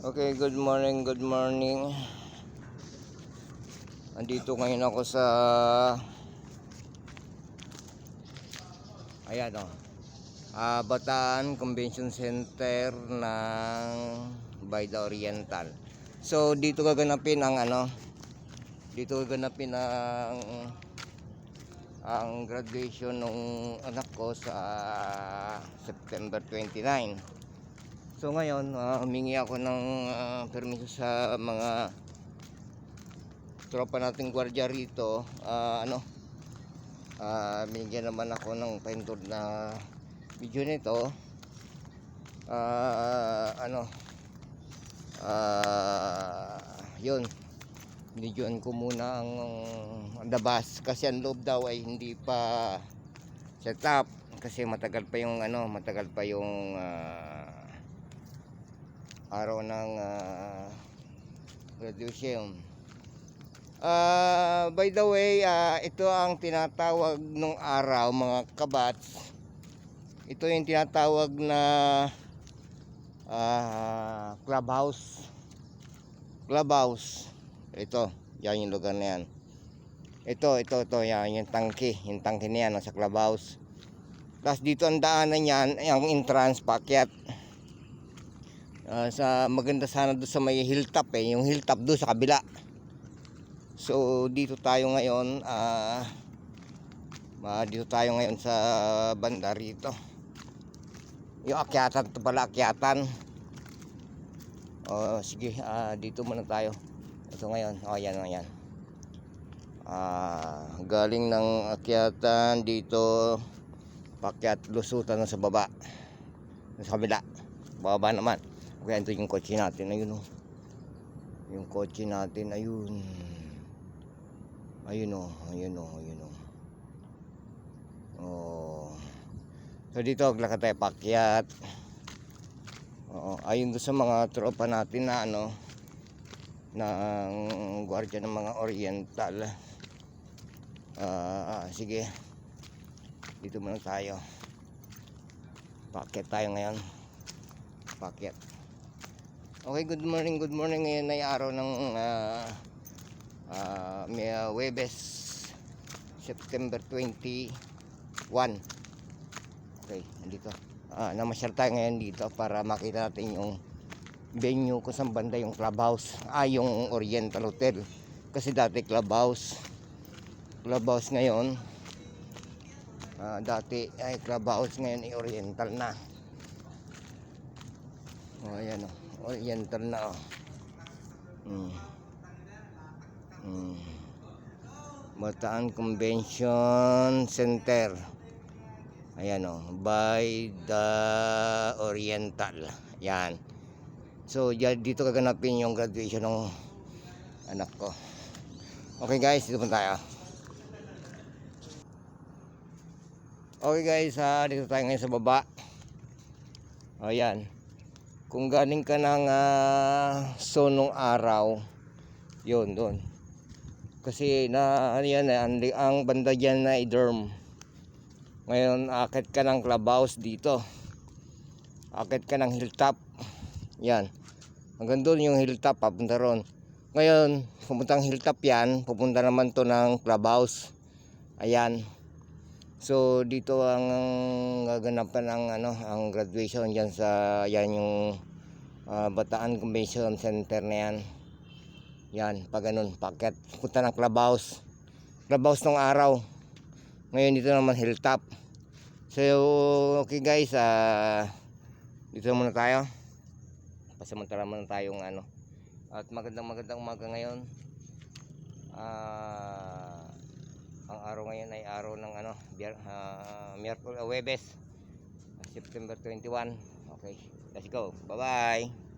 Okay, good morning, good morning. Andito ngayon ako sa ayan o, Bataan Convention Center ng Bayda Oriental. So dito gaganapin ang ang graduation ng anak ko sa September 29. So ngayon, humingi ako ng permiso sa mga tropa nating gwardiya rito. Binigyan naman ako ng paintod na video nito. Yun, binigyan ko muna ang labas kasi ang loob daw ay hindi pa set up kasi matagal pa yung araw ng graduation. By the way, ito ang tinatawag nung araw, mga kabats. Ito yung tinatawag na clubhouse. Ito, yan yung lugar na yan. Ito, yan yung tangke. Yung tangke na yan, nasa clubhouse. Tapos dito ang daanan yan, ang entrance, paakyat. Sa maganda sana doon sa may hilltop yung hilltop doon sa kabila. So dito tayo ngayon sa banda rito. Yung akyatan to pala, akyatan. Sige, dito muna tayo. Ito ngayon, yan. Galing ng akyatan dito, paakyat lusutan na sa baba. Sa kabila, bababa naman. Okay, ito yung kotse natin, ayun o. Yung kotse natin, ayun o. So dito, maglakad tayo paakyat. Ayun doon sa mga tropa natin na ng gwardiya ng mga Oriental. Sige, dito muna tayo. Paakyat tayo ngayon. Paakyat. Okay, good morning. Ngayon ay araw ng Huwebes, September 21. Okay, nandito. Namasyal tayo ngayon dito para makita natin yung venue kung saan banda yung clubhouse. Yung Oriental Hotel. Kasi dati clubhouse ngayon. Dati ay clubhouse, ngayon ay Oriental na. Ayan o. Oriental na Bataan Convention Center. Ayan by the Oriental. Yan. So dito gaganapin yung graduation ng anak ko. Okay guys, dito punta tayo. Okay guys, dito tayo ngayon sa baba. Ayan. Kung galing ka ng sonong araw, yun doon. Kasi ang banda dyan na i-dorm. Ngayon akit ka ng clubhouse dito. Akit ka ng hilltop. Yan. Hanggang doon yung hilltop, papunta ron. Ngayon, pupuntang hilltop yan, pupunta naman to ng clubhouse. Ayan. So dito ang gaganapan ng ang graduation diyan sa yung Bataan Convention Center na yan. Yan, pag ganun, paakyat, punta ng clubhouse ng araw. Ngayon dito naman hilltop. So okay guys, dito muna tayo. Pasamantala muna tayong at magandang umaga ngayon. Ang araw ngayon ay araw ng Huwebes, September 21. Okay, let's go. Bye bye.